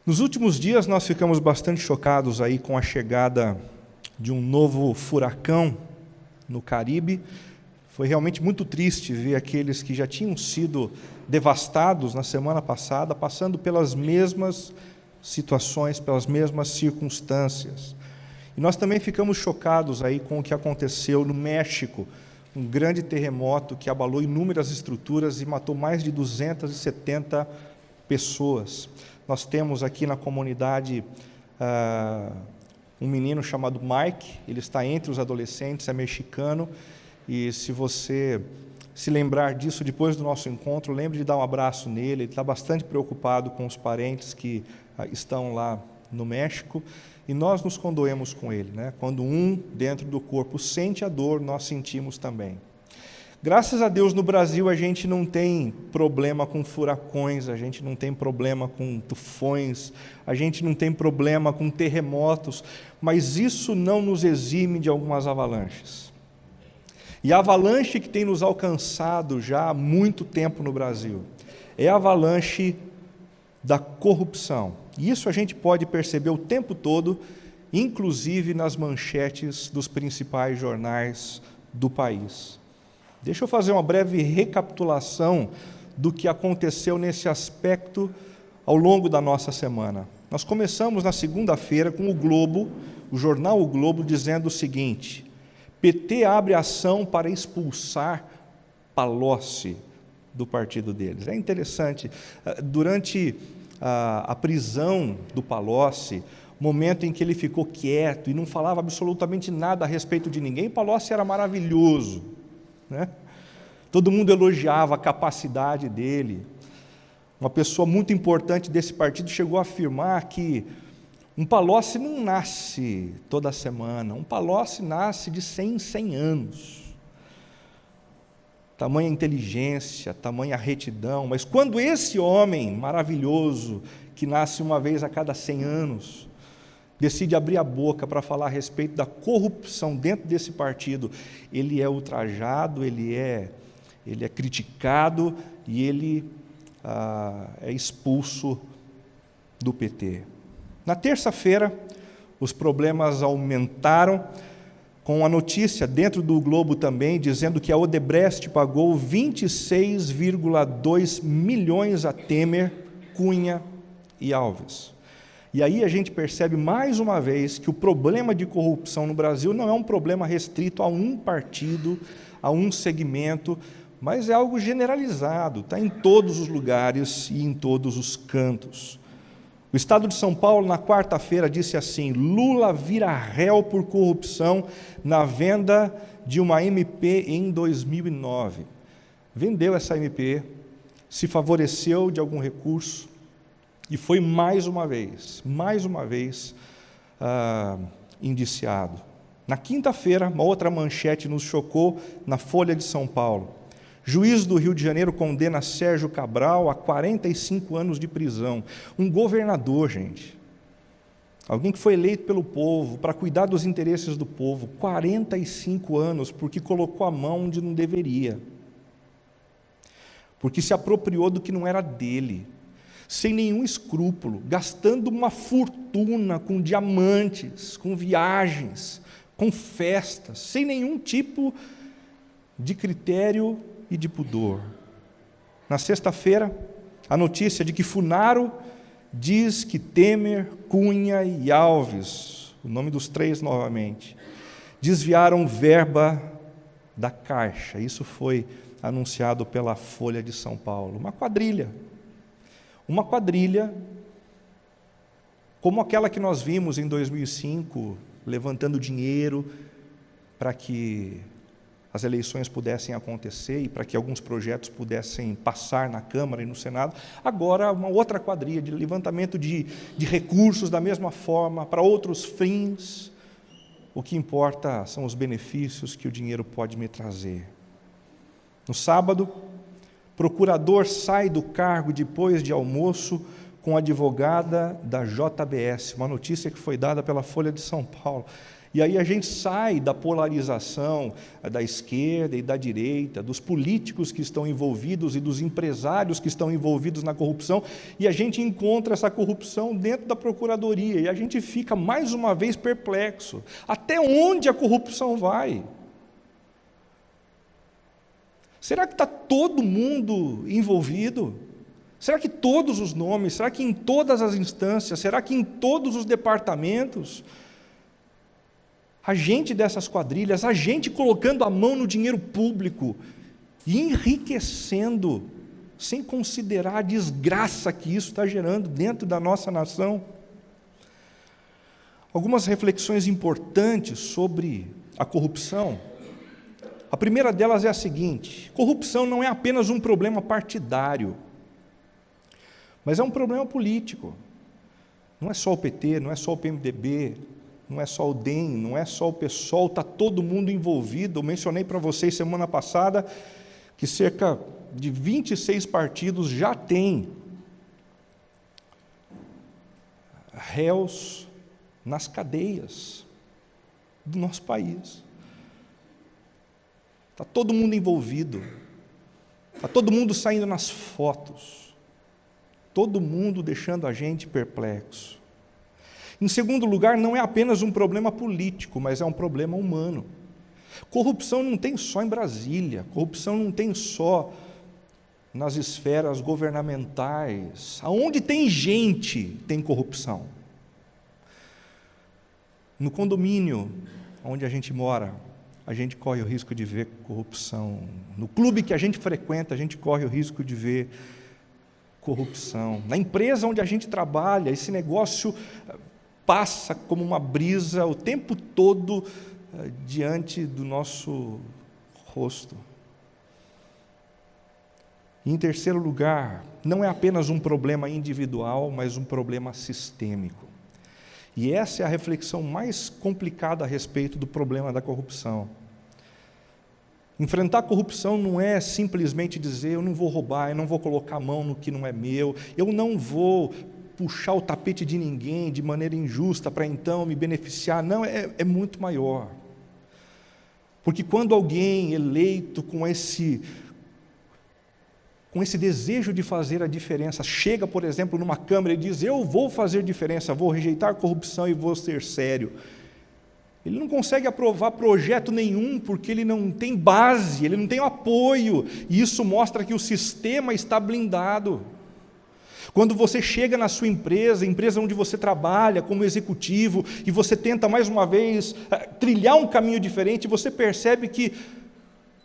Nos últimos dias nós ficamos bastante chocados aí com a chegada de um novo furacão no Caribe. Foi realmente muito triste ver aqueles que já tinham sido devastados na semana passada, passando pelas mesmas situações, pelas mesmas circunstâncias. E nós também ficamos chocados aí com o que aconteceu no México, um grande terremoto que abalou inúmeras estruturas e matou mais de 270 pessoas. Nós temos aqui na comunidade um menino chamado Mike, ele está entre os adolescentes, é mexicano, e se você se lembrar disso depois do nosso encontro, lembre de dar um abraço nele. Ele está bastante preocupado com os parentes que estão lá no México, e nós nos condoemos com ele, né? Quando um dentro do corpo sente a dor, nós sentimos também. Graças a Deus, no Brasil, a gente não tem problema com furacões, a gente não tem problema com tufões, a gente não tem problema com terremotos, mas isso não nos exime de algumas avalanches. E a avalanche que tem nos alcançado já há muito tempo no Brasil é a avalanche da corrupção. E isso a gente pode perceber o tempo todo, inclusive nas manchetes dos principais jornais do país. Deixa eu fazer uma breve recapitulação do que aconteceu nesse aspecto ao longo da nossa semana. Nós começamos na segunda-feira com o Globo, o jornal O Globo, dizendo o seguinte: PT abre ação para expulsar Palocci do partido deles. É interessante, durante a prisão do Palocci, momento em que ele ficou quieto e não falava absolutamente nada a respeito de ninguém, Palocci era maravilhoso, né? Todo mundo elogiava a capacidade dele. Uma pessoa muito importante desse partido chegou a afirmar que um Palocci não nasce toda semana, um Palocci nasce de 100 em 100 anos. Tamanha inteligência, tamanha retidão, mas quando esse homem maravilhoso, que nasce uma vez a cada 100 anos, decide abrir a boca para falar a respeito da corrupção dentro desse partido, ele é ultrajado, ele é criticado e ele é expulso do PT. Na terça-feira, os problemas aumentaram, com a notícia dentro do Globo também, dizendo que a Odebrecht pagou 26,2 milhões a Temer, Cunha e Alves. E aí a gente percebe mais uma vez que o problema de corrupção no Brasil não é um problema restrito a um partido, a um segmento, mas é algo generalizado, está em todos os lugares e em todos os cantos. O Estado de São Paulo, na quarta-feira, disse assim: Lula vira réu por corrupção na venda de uma MP em 2009. Vendeu essa MP, se favoreceu de algum recurso e foi mais uma vez indiciado. Na quinta-feira, uma outra manchete nos chocou na Folha de São Paulo. Juiz do Rio de Janeiro condena Sérgio Cabral a 45 anos de prisão. Um governador, gente. Alguém que foi eleito pelo povo, para cuidar dos interesses do povo. 45 anos, porque colocou a mão onde não deveria. Porque se apropriou do que não era dele. Sem nenhum escrúpulo, gastando uma fortuna com diamantes, com viagens, com festas, sem nenhum tipo de critério e de pudor. Na sexta-feira, a notícia de que Funaro diz que Temer, Cunha e Alves, o nome dos três novamente, desviaram verba da Caixa. Isso foi anunciado pela Folha de São Paulo. Uma quadrilha como aquela que nós vimos em 2005, levantando dinheiro para que as eleições pudessem acontecer e para que alguns projetos pudessem passar na Câmara e no Senado. Agora, uma outra quadrilha de levantamento de recursos da mesma forma, para outros fins. O que importa são os benefícios que o dinheiro pode me trazer. No sábado, procurador sai do cargo depois de almoço com a advogada da JBS, uma notícia que foi dada pela Folha de São Paulo. E aí a gente sai da polarização da esquerda e da direita, dos políticos que estão envolvidos e dos empresários que estão envolvidos na corrupção, e a gente encontra essa corrupção dentro da procuradoria, e a gente fica mais uma vez perplexo. Até onde a corrupção vai? Será que está todo mundo envolvido? Será que todos os nomes? Será que em todas as instâncias? Será que em todos os departamentos? A gente dessas quadrilhas, a gente colocando a mão no dinheiro público e enriquecendo, sem considerar a desgraça que isso está gerando dentro da nossa nação. Algumas reflexões importantes sobre a corrupção. A primeira delas é a seguinte: corrupção não é apenas um problema partidário, mas é um problema político. Não é só o PT, não é só o PMDB, não é só o DEM, não é só o PSOL, está todo mundo envolvido. Eu mencionei para vocês semana passada que cerca de 26 partidos já têm réus nas cadeias do nosso país. Está todo mundo envolvido, está todo mundo saindo nas fotos, todo mundo deixando a gente perplexo. Em segundo lugar, não é apenas um problema político, mas é um problema humano. Corrupção não tem só em Brasília, corrupção não tem só nas esferas governamentais. Aonde tem gente, tem corrupção. No condomínio onde a gente mora, a gente corre o risco de ver corrupção. No clube que a gente frequenta, a gente corre o risco de ver corrupção. Na empresa onde a gente trabalha, esse negócio passa como uma brisa o tempo todo diante do nosso rosto. E, em terceiro lugar, não é apenas um problema individual, mas um problema sistêmico. E essa é a reflexão mais complicada a respeito do problema da corrupção. Enfrentar a corrupção não é simplesmente dizer: eu não vou roubar, eu não vou colocar a mão no que não é meu, eu não vou puxar o tapete de ninguém de maneira injusta para então me beneficiar. Não, é muito maior. Porque quando alguém eleito com esse desejo de fazer a diferença, chega, por exemplo, numa Câmara e diz: eu vou fazer diferença, vou rejeitar a corrupção e vou ser sério, ele não consegue aprovar projeto nenhum, porque ele não tem base, ele não tem apoio, e isso mostra que o sistema está blindado. Quando você chega na sua empresa onde você trabalha como executivo, e você tenta mais uma vez trilhar um caminho diferente, você percebe que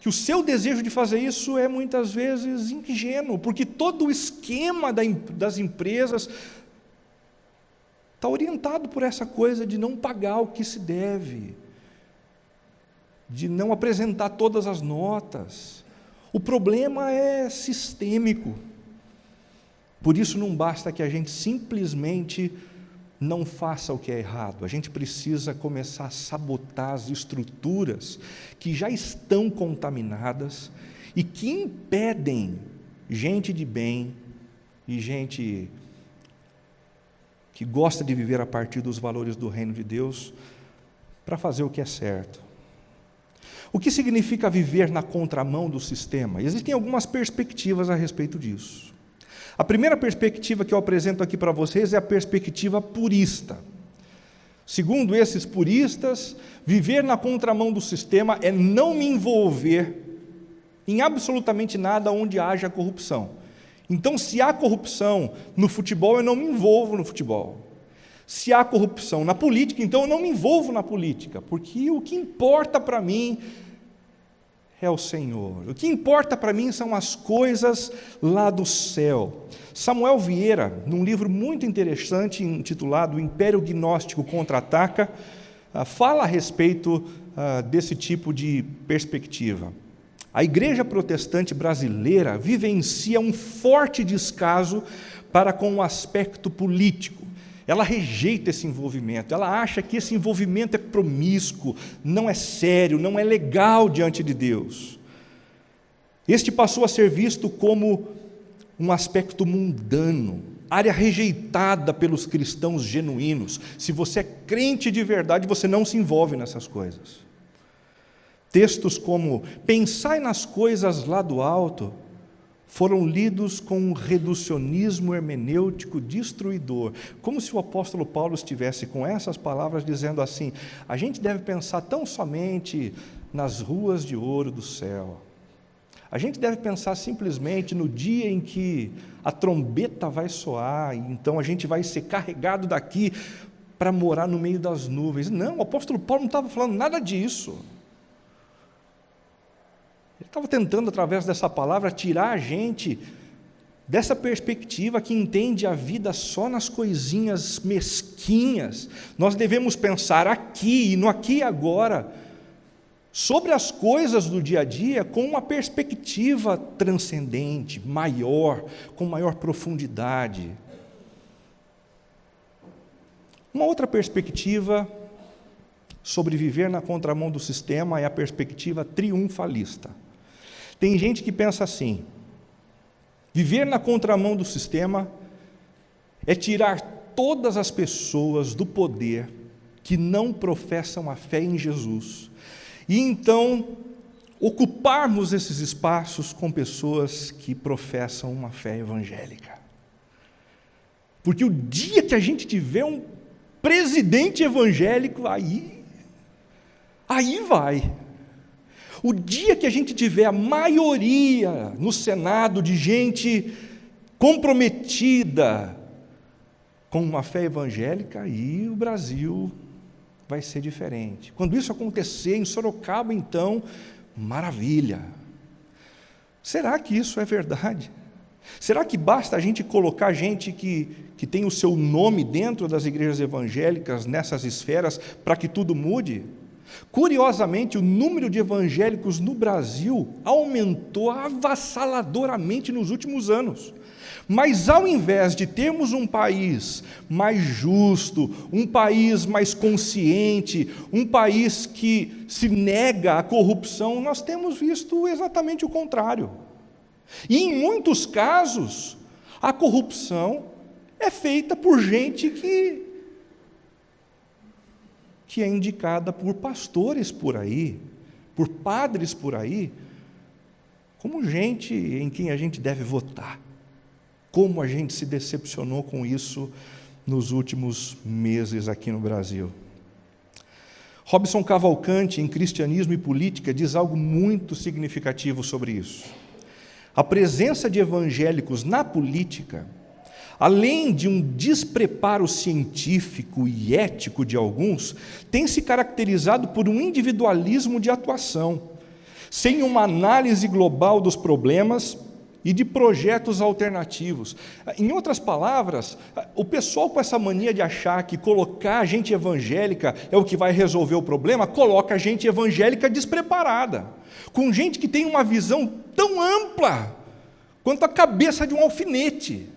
o seu desejo de fazer isso é muitas vezes ingênuo, porque todo o esquema das empresas está orientado por essa coisa de não pagar o que se deve, de não apresentar todas as notas. O problema é sistêmico. Por isso não basta que a gente simplesmente não faça o que é errado, a gente precisa começar a sabotar as estruturas que já estão contaminadas e que impedem gente de bem e gente que gosta de viver a partir dos valores do reino de Deus para fazer o que é certo. O que significa viver na contramão do sistema? Existem algumas perspectivas a respeito disso. A primeira perspectiva que eu apresento aqui para vocês é a perspectiva purista. Segundo esses puristas, viver na contramão do sistema é não me envolver em absolutamente nada onde haja corrupção. Então, se há corrupção no futebol, eu não me envolvo no futebol. Se há corrupção na política, então eu não me envolvo na política, porque o que importa para mim é o Senhor. O que importa para mim são as coisas lá do céu. Samuel Vieira, num livro muito interessante intitulado O Império Gnóstico Contra-Ataca, fala a respeito desse tipo de perspectiva. A igreja protestante brasileira vivencia um forte descaso para com o aspecto político. Ela rejeita esse envolvimento, ela acha que esse envolvimento é promíscuo, não é sério, não é legal diante de Deus. Este passou a ser visto como um aspecto mundano, área rejeitada pelos cristãos genuínos. Se você é crente de verdade, você não se envolve nessas coisas. Textos como "pensai nas coisas lá do alto" foram lidos com um reducionismo hermenêutico destruidor, como se o apóstolo Paulo estivesse com essas palavras dizendo assim: a gente deve pensar tão somente nas ruas de ouro do céu, a gente deve pensar simplesmente no dia em que a trombeta vai soar, e então a gente vai ser carregado daqui para morar no meio das nuvens. Não, o apóstolo Paulo não estava falando nada disso. Ele estava tentando, através dessa palavra, tirar a gente dessa perspectiva que entende a vida só nas coisinhas mesquinhas. Nós devemos pensar aqui, e no aqui e agora, sobre as coisas do dia a dia, com uma perspectiva transcendente, maior, com maior profundidade. Uma outra perspectiva sobre viver na contramão do sistema é a perspectiva triunfalista. Tem gente que pensa assim: viver na contramão do sistema é tirar todas as pessoas do poder que não professam a fé em Jesus, e então ocuparmos esses espaços com pessoas que professam uma fé evangélica. Porque o dia que a gente tiver um presidente evangélico, aí vai. O dia que a gente tiver a maioria no Senado de gente comprometida com uma fé evangélica, aí o Brasil vai ser diferente. Quando isso acontecer em Sorocaba, então, maravilha. Será que isso é verdade? Será que basta a gente colocar gente que tem o seu nome dentro das igrejas evangélicas nessas esferas para que tudo mude? Curiosamente, o número de evangélicos no Brasil aumentou avassaladoramente nos últimos anos. Mas ao invés de termos um país mais justo, um país mais consciente, um país que se nega à corrupção, nós temos visto exatamente o contrário. E em muitos casos, a corrupção é feita por gente que é indicada por pastores por aí, por padres por aí, como gente em quem a gente deve votar. Como a gente se decepcionou com isso nos últimos meses aqui no Brasil. Robson Cavalcante, em Cristianismo e Política, diz algo muito significativo sobre isso. A presença de evangélicos na política, além de um despreparo científico e ético de alguns, tem se caracterizado por um individualismo de atuação, sem uma análise global dos problemas e de projetos alternativos. Em outras palavras, o pessoal com essa mania de achar que colocar gente evangélica é o que vai resolver o problema, coloca gente evangélica despreparada, com gente que tem uma visão tão ampla quanto a cabeça de um alfinete.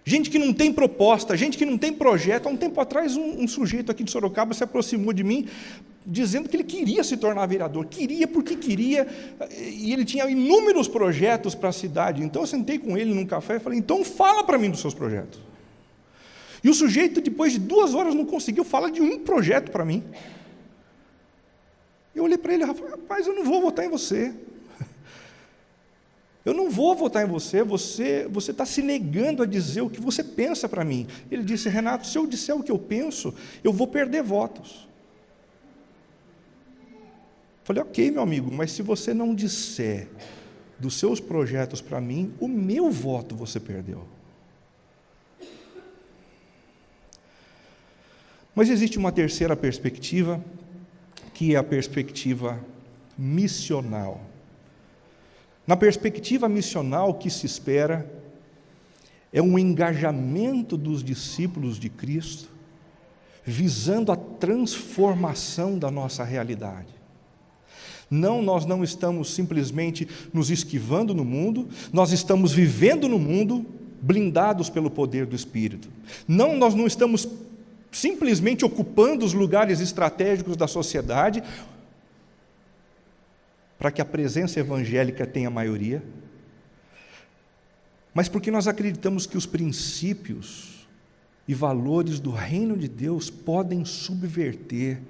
Gente que não tem proposta, gente que não tem projeto. Há um tempo atrás, um sujeito aqui de Sorocaba se aproximou de mim, dizendo que ele queria se tornar vereador, queria porque queria, e ele tinha inúmeros projetos para a cidade. Então eu sentei com ele num café e falei: então fala para mim dos seus projetos. E o sujeito, depois de 2 horas, não conseguiu falar de um projeto para mim. Eu olhei para ele e falei: rapaz, eu não vou votar em você. Eu não vou votar em você, você está se negando a dizer o que você pensa para mim. Ele disse: Renato, se eu disser o que eu penso, eu vou perder votos. Falei: ok, meu amigo, mas se você não disser dos seus projetos para mim, o meu voto você perdeu. Mas existe uma terceira perspectiva, que é a perspectiva missional. Na perspectiva missional, o que se espera é um engajamento dos discípulos de Cristo, visando a transformação da nossa realidade. Não, nós não estamos simplesmente nos esquivando no mundo, nós estamos vivendo no mundo, blindados pelo poder do Espírito. Não, nós não estamos simplesmente ocupando os lugares estratégicos da sociedade, para que a presença evangélica tenha maioria. mas porque nós acreditamos que os princípios e valores do reino de Deus podem subverter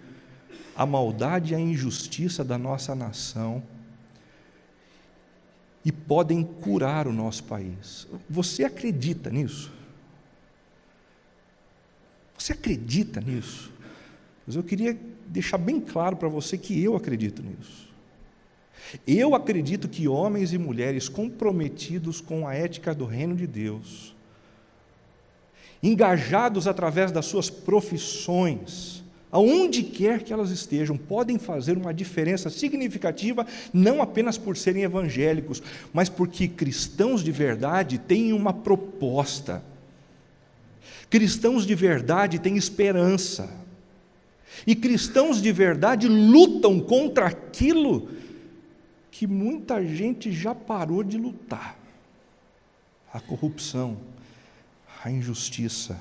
a maldade e a injustiça da nossa nação e podem curar o nosso país. Você acredita nisso? Você acredita nisso? Mas eu queria deixar bem claro para você que eu acredito nisso. Eu acredito que homens e mulheres comprometidos com a ética do reino de Deus, engajados através das suas profissões, aonde quer que elas estejam, podem fazer uma diferença significativa, não apenas por serem evangélicos, mas porque cristãos de verdade têm uma proposta. Cristãos de verdade têm esperança. E cristãos de verdade lutam contra aquilo que muita gente já parou de lutar: a corrupção, a injustiça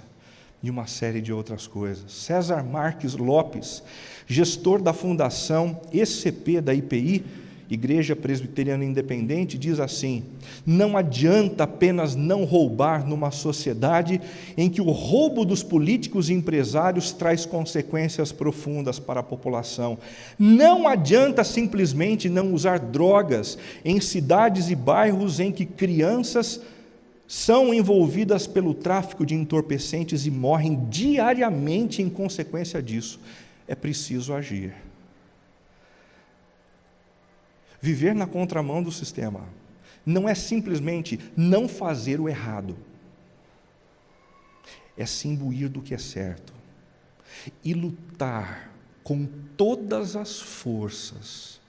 e uma série de outras coisas. César Marques Lopes, gestor da Fundação ECP da IPI, Igreja Presbiteriana Independente, diz assim: não adianta apenas não roubar numa sociedade em que o roubo dos políticos e empresários traz consequências profundas para a população. Não adianta simplesmente não usar drogas em cidades e bairros em que crianças são envolvidas pelo tráfico de entorpecentes e morrem diariamente em consequência disso. É preciso agir. Viver na contramão do sistema não é simplesmente não fazer o errado, é se imbuir do que é certo e lutar com todas as forças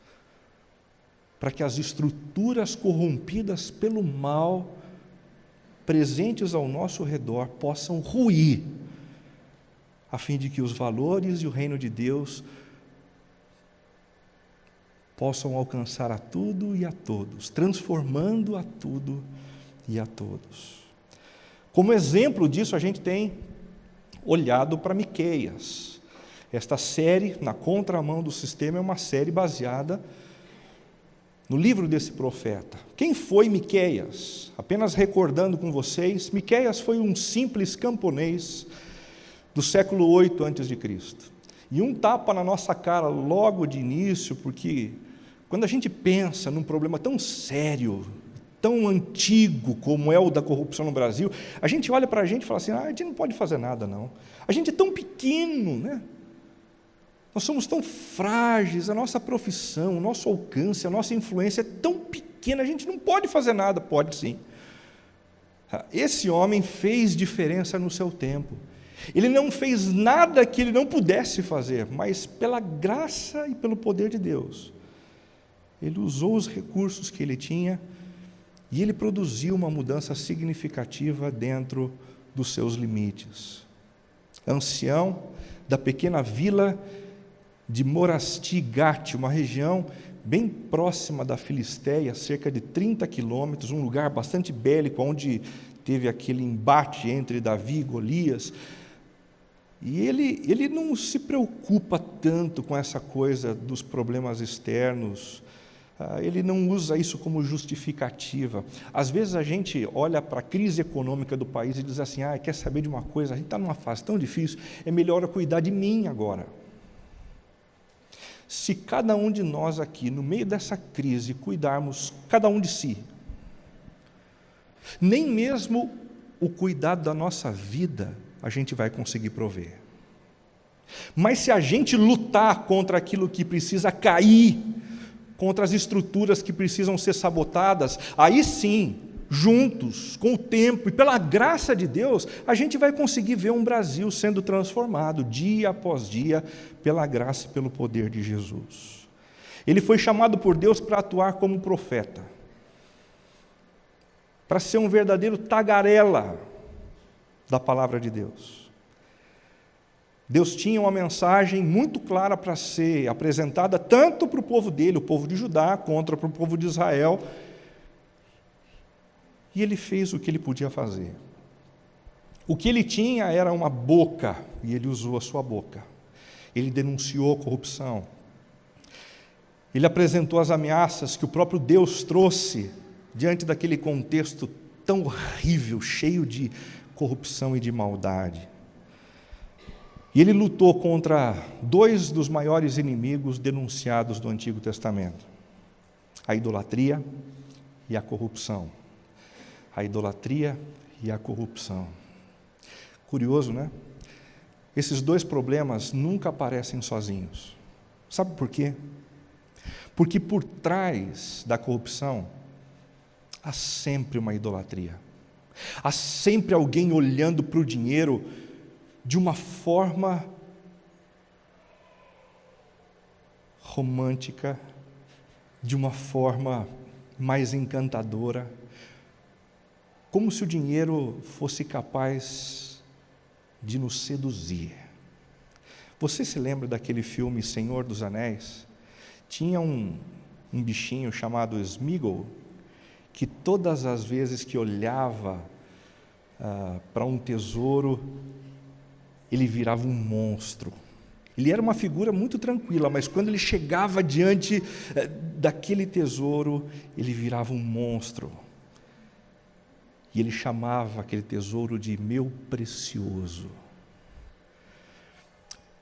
para que as estruturas corrompidas pelo mal presentes ao nosso redor possam ruir, a fim de que os valores e o reino de Deus possam alcançar a tudo e a todos, transformando a tudo e a todos. Como exemplo disso, a gente tem olhado para Miqueias. Esta série, Na Contramão do Sistema, é uma série baseada no livro desse profeta. Quem foi Miqueias? Apenas recordando com vocês, Miqueias foi um simples camponês do século 8 a.C. E um tapa na nossa cara logo de início, porque quando a gente pensa num problema tão sério, tão antigo como é o da corrupção no Brasil, a gente olha para a gente e fala assim: a gente não pode fazer nada não. A gente é tão pequeno, né? Nós somos tão frágeis, a nossa profissão, o nosso alcance, a nossa influência é tão pequena, a gente não pode fazer nada. Pode sim. Esse homem fez diferença no seu tempo. Ele não fez nada que ele não pudesse fazer, mas pela graça e pelo poder de Deus, ele usou os recursos que ele tinha e ele produziu uma mudança significativa dentro dos seus limites. Ancião da pequena vila de Morasti-Gate, uma região bem próxima da Filistéia, cerca de 30 quilômetros, um lugar bastante bélico, onde teve aquele embate entre Davi e Golias. E ele não se preocupa tanto com essa coisa dos problemas externos, ele não usa isso como justificativa. Às vezes a gente olha para a crise econômica do país e diz assim: quer saber de uma coisa? A gente está numa fase tão difícil, é melhor eu cuidar de mim agora. Se cada um de nós aqui, no meio dessa crise, cuidarmos cada um de si, nem mesmo o cuidado da nossa vida a gente vai conseguir prover. Mas se a gente lutar contra aquilo que precisa cair, contra as estruturas que precisam ser sabotadas, aí sim, juntos, com o tempo e pela graça de Deus, a gente vai conseguir ver um Brasil sendo transformado, dia após dia, pela graça e pelo poder de Jesus. Ele foi chamado por Deus para atuar como profeta, para ser um verdadeiro tagarela da palavra de Deus. Deus tinha uma mensagem muito clara para ser apresentada tanto para o povo dele, o povo de Judá, quanto para o povo de Israel, e ele fez o que ele podia fazer. O que ele tinha era uma boca, e ele usou a sua boca. Ele denunciou a corrupção. Ele apresentou as ameaças que o próprio Deus trouxe diante daquele contexto tão horrível, cheio de corrupção e de maldade. E ele lutou contra dois dos maiores inimigos denunciados do Antigo Testamento: a idolatria e a corrupção. A idolatria e a corrupção. Curioso, né? Esses dois problemas nunca aparecem sozinhos. Sabe por quê? Porque por trás da corrupção há sempre uma idolatria. Há sempre alguém olhando para o dinheiro de uma forma romântica, de uma forma mais encantadora, como se o dinheiro fosse capaz de nos seduzir. Você se lembra daquele filme Senhor dos Anéis? Tinha um bichinho chamado Sméagol, que todas as vezes que olhava para um tesouro, ele virava um monstro. Ele era uma figura muito tranquila, mas quando ele chegava diante daquele tesouro, ele virava um monstro. E ele chamava aquele tesouro de meu precioso.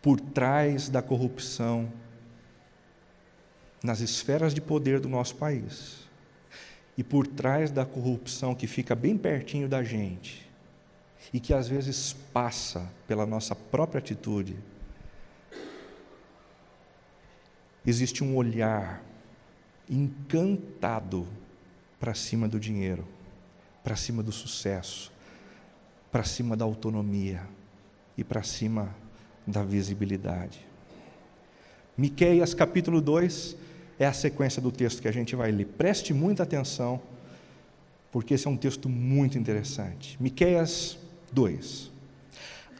Por trás da corrupção, nas esferas de poder do nosso país, e por trás da corrupção que fica bem pertinho da gente, e que às vezes passa pela nossa própria atitude, existe um olhar encantado para cima do dinheiro, para cima do sucesso, para cima da autonomia e para cima da visibilidade. Miqueias capítulo 2 é a sequência do texto que a gente vai ler. Preste muita atenção, porque esse é um texto muito interessante. Miqueias 2.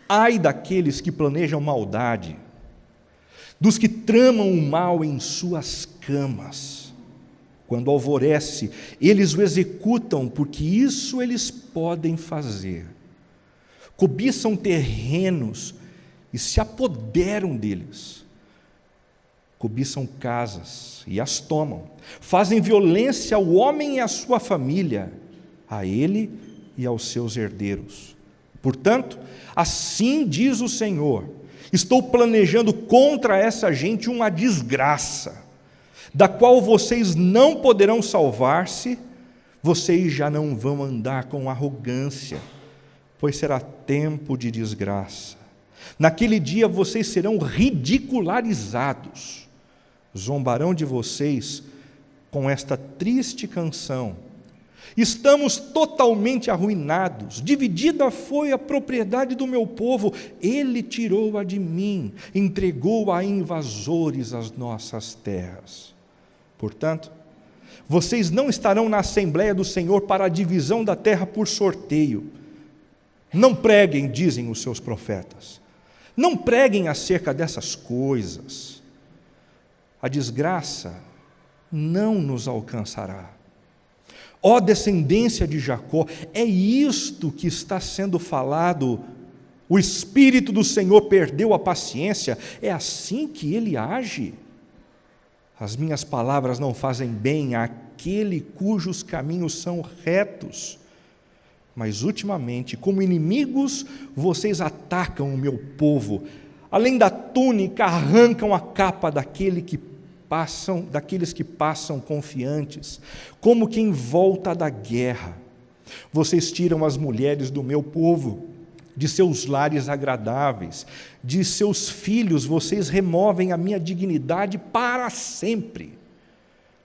Ai daqueles que planejam maldade, dos que tramam o mal em suas camas. Quando alvorece, eles o executam, porque isso eles podem fazer. Cobiçam terrenos e se apoderam deles. Cobiçam casas e as tomam. Fazem violência ao homem e à sua família, a ele e aos seus herdeiros. Portanto, assim diz o Senhor: estou planejando contra essa gente uma desgraça, da qual vocês não poderão salvar-se. Vocês já não vão andar com arrogância, pois será tempo de desgraça. Naquele dia vocês serão ridicularizados, zombarão de vocês com esta triste canção: estamos totalmente arruinados, dividida foi a propriedade do meu povo, ele tirou-a de mim, entregou a invasores as nossas terras. Portanto, vocês não estarão na Assembleia do Senhor para a divisão da terra por sorteio. Não preguem, dizem os seus profetas. Não preguem acerca dessas coisas. A desgraça não nos alcançará. Ó descendência de Jacó, é isto que está sendo falado. O Espírito do Senhor perdeu a paciência, é assim que ele age. As minhas palavras não fazem bem àquele cujos caminhos são retos. Mas ultimamente, como inimigos, vocês atacam o meu povo. Além da túnica, arrancam a capa daqueles que passam confiantes, como quem volta da guerra. Vocês tiram as mulheres do meu povo, de seus lares agradáveis, de seus filhos vocês removem a minha dignidade para sempre.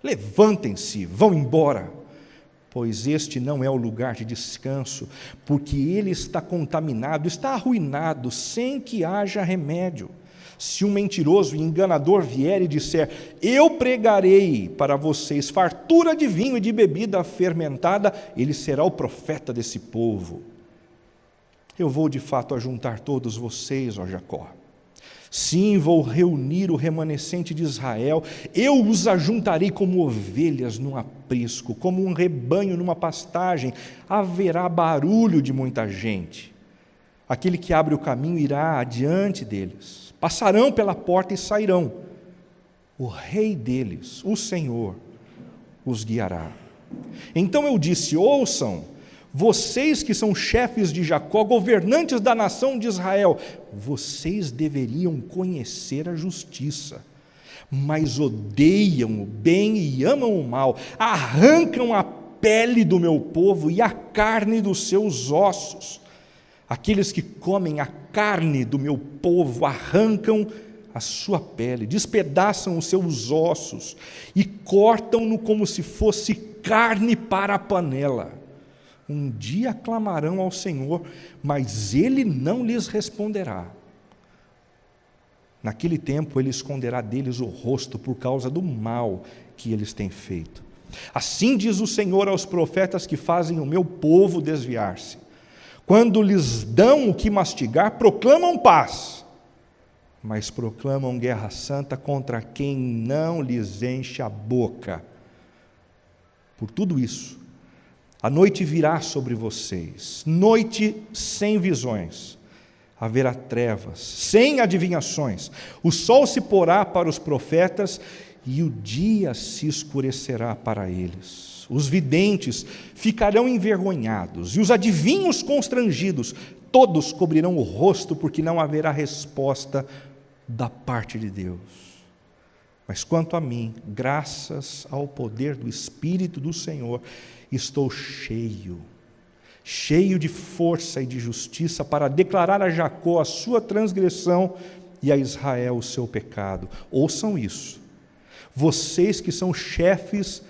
Levantem-se, vão embora, pois este não é o lugar de descanso, porque ele está contaminado, está arruinado, sem que haja remédio. Se um mentiroso e enganador vier e disser: eu pregarei para vocês fartura de vinho e de bebida fermentada, ele será o profeta desse povo. Eu vou de fato ajuntar todos vocês, ó Jacó. Sim, vou reunir o remanescente de Israel, eu os ajuntarei como ovelhas num aprisco, como um rebanho numa pastagem, haverá barulho de muita gente. Aquele que abre o caminho irá adiante deles, passarão pela porta e sairão. O rei deles, o Senhor, os guiará. Então eu disse: ouçam, vocês que são chefes de Jacó, governantes da nação de Israel, vocês deveriam conhecer a justiça, mas odeiam o bem e amam o mal, arrancam a pele do meu povo e a carne dos seus ossos. Aqueles que comem a carne do meu povo arrancam a sua pele, despedaçam os seus ossos e cortam-no como se fosse carne para a panela. Um dia clamarão ao Senhor, mas Ele não lhes responderá. Naquele tempo Ele esconderá deles o rosto por causa do mal que eles têm feito. Assim diz o Senhor aos profetas que fazem o meu povo desviar-se. Quando lhes dão o que mastigar, proclamam paz, mas proclamam guerra santa contra quem não lhes enche a boca. Por tudo isso, a noite virá sobre vocês, noite sem visões, haverá trevas, sem adivinhações, o sol se porá para os profetas e o dia se escurecerá para eles. Os videntes ficarão envergonhados e os adivinhos constrangidos, todos cobrirão o rosto, porque não haverá resposta da parte de Deus. Mas quanto a mim, graças ao poder do Espírito do Senhor, estou cheio de força e de justiça para declarar a Jacó a sua transgressão e a Israel o seu pecado. Ouçam isso, vocês que são chefes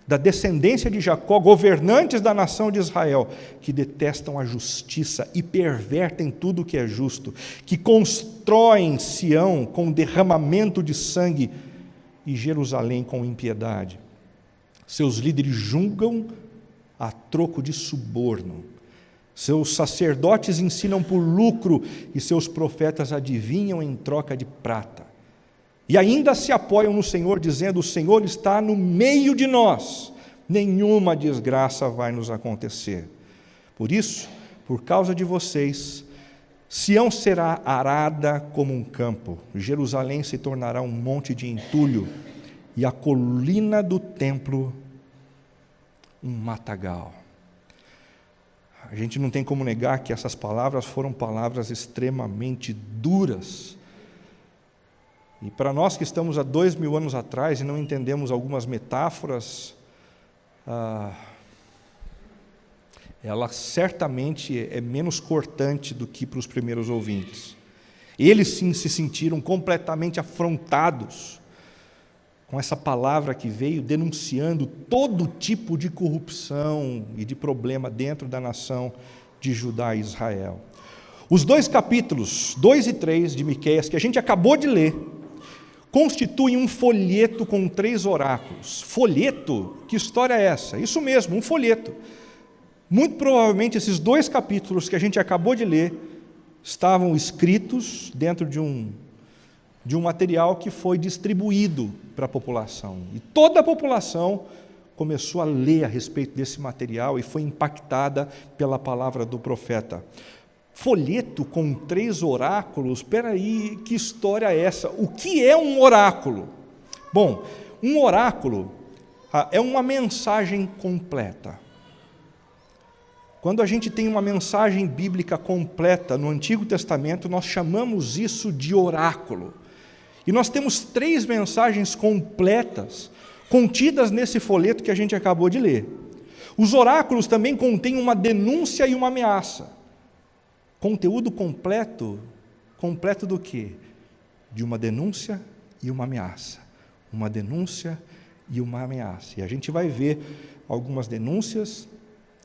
da descendência de Jacó, governantes da nação de Israel, que detestam a justiça e pervertem tudo o que é justo, que constroem Sião com derramamento de sangue e Jerusalém com impiedade. Seus líderes julgam a troco de suborno, seus sacerdotes ensinam por lucro e seus profetas adivinham em troca de prata. E ainda se apoiam no Senhor, dizendo: o Senhor está no meio de nós, nenhuma desgraça vai nos acontecer. Por isso, por causa de vocês, Sião será arada como um campo, Jerusalém se tornará um monte de entulho, e a colina do templo um matagal. A gente não tem como negar que essas palavras foram palavras extremamente duras. E para nós que estamos há 2000 anos atrás e não entendemos algumas metáforas, ela certamente é menos cortante do que para os primeiros ouvintes. Eles sim se sentiram completamente afrontados com essa palavra que veio denunciando todo tipo de corrupção e de problema dentro da nação de Judá e Israel. Os 2 capítulos, 2 e 3 de Miqueias, que a gente acabou de ler, constituem um folheto com 3 oráculos. Folheto? Que história é essa? Isso mesmo, um folheto. Muito provavelmente esses 2 capítulos que a gente acabou de ler estavam escritos dentro de um material que foi distribuído para a população. E toda a população começou a ler a respeito desse material e foi impactada pela palavra do profeta. Folheto com 3 oráculos, espera aí, que história é essa? O que é um oráculo? Bom, um oráculo é uma mensagem completa. Quando a gente tem uma mensagem bíblica completa no Antigo Testamento, nós chamamos isso de oráculo. E nós temos 3 mensagens completas contidas nesse folheto que a gente acabou de ler. Os oráculos também contêm uma denúncia e uma ameaça. Conteúdo completo do quê? De uma denúncia e uma ameaça. Uma denúncia e uma ameaça. E a gente vai ver algumas denúncias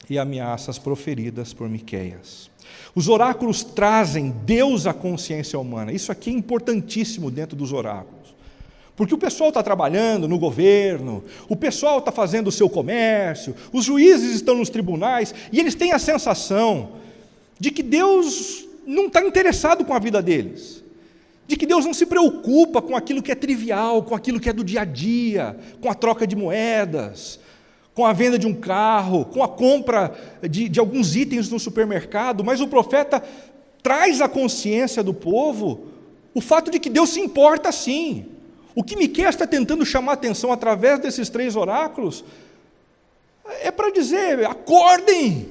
e ameaças proferidas por Miqueias. Os oráculos trazem Deus à consciência humana. Isso aqui é importantíssimo dentro dos oráculos. Porque o pessoal está trabalhando no governo, o pessoal está fazendo o seu comércio, os juízes estão nos tribunais, e eles têm a sensação de que Deus não está interessado com a vida deles, de que Deus não se preocupa com aquilo que é trivial, com aquilo que é do dia a dia, com a troca de moedas, com a venda de um carro, com a compra de alguns itens no supermercado, mas o profeta traz à consciência do povo o fato de que Deus se importa sim. O que Miqueias está tentando chamar a atenção através desses 3 oráculos é para dizer: acordem,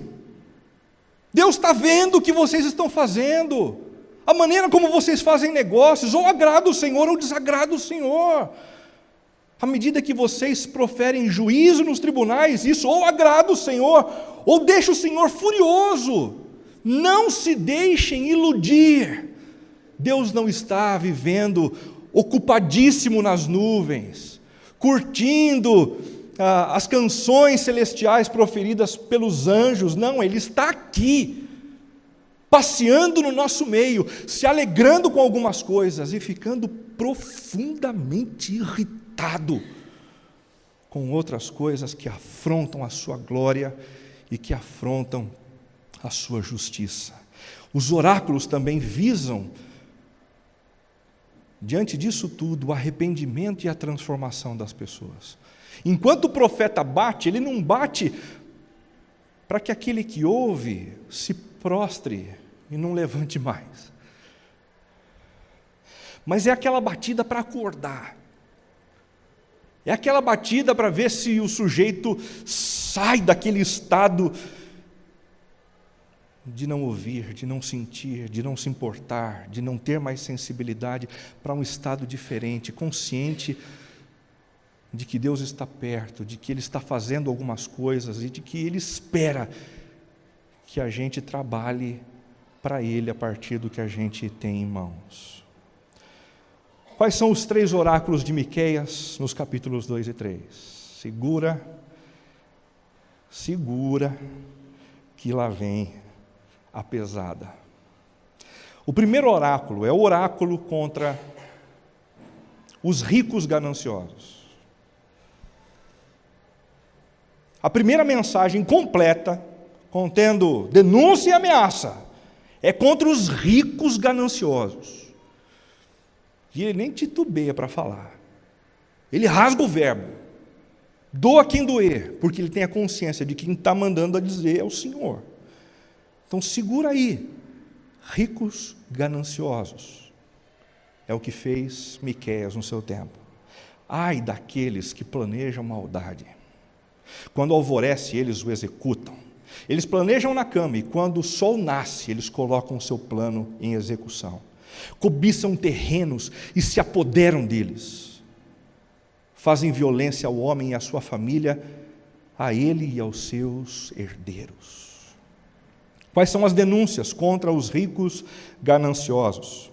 Deus está vendo o que vocês estão fazendo, a maneira como vocês fazem negócios, ou agrada o Senhor ou desagrada o Senhor. À medida que vocês proferem juízo nos tribunais, isso ou agrada o Senhor, ou deixa o Senhor furioso. Não se deixem iludir. Deus não está vivendo ocupadíssimo nas nuvens, curtindo as canções celestiais proferidas pelos anjos. Não, Ele está aqui, passeando no nosso meio, se alegrando com algumas coisas e ficando profundamente irritado com outras coisas que afrontam a sua glória e que afrontam a sua justiça. Os oráculos também visam, diante disso tudo, o arrependimento e a transformação das pessoas. Enquanto o profeta bate, ele não bate para que aquele que ouve se prostre e não levante mais. Mas é aquela batida para acordar. É aquela batida para ver se o sujeito sai daquele estado de não ouvir, de não sentir, de não se importar, de não ter mais sensibilidade, para um estado diferente, consciente de que Deus está perto, de que Ele está fazendo algumas coisas e de que Ele espera que a gente trabalhe para Ele a partir do que a gente tem em mãos. Quais são os 3 oráculos de Miqueias nos capítulos 2 e 3? Segura, que lá vem a pesada. O primeiro oráculo é o oráculo contra os ricos gananciosos. A primeira mensagem completa, contendo denúncia e ameaça, é contra os ricos gananciosos. E ele nem titubeia para falar. Ele rasga o verbo. Doa quem doer, porque ele tem a consciência de que quem está mandando a dizer é o Senhor. Então segura aí, ricos gananciosos. É o que fez Miqueias no seu tempo. Ai daqueles que planejam maldade. Quando alvorece, eles o executam. Eles planejam na cama e quando o sol nasce, eles colocam o seu plano em execução. Cobiçam terrenos e se apoderam deles. Fazem violência ao homem e à sua família, a ele e aos seus herdeiros. Quais são as denúncias contra os ricos gananciosos?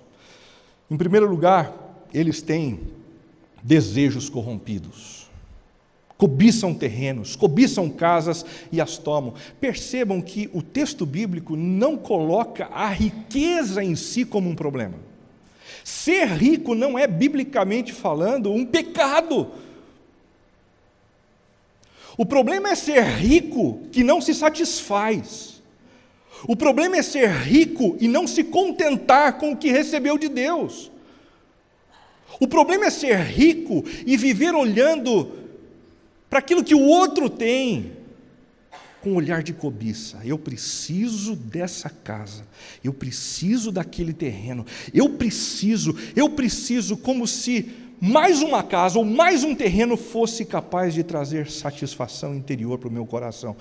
Em primeiro lugar, eles têm desejos corrompidos. Cobiçam terrenos, cobiçam casas e as tomam. Percebam que o texto bíblico não coloca a riqueza em si como um problema. Ser rico não é, biblicamente falando, um pecado. O problema é ser rico que não se satisfaz. O problema é ser rico e não se contentar com o que recebeu de Deus. O problema é ser rico e viver olhando para aquilo que o outro tem, com um olhar de cobiça. Eu preciso dessa casa, eu preciso daquele terreno, eu preciso, como se mais uma casa ou mais um terreno fosse capaz de trazer satisfação interior para o meu coração.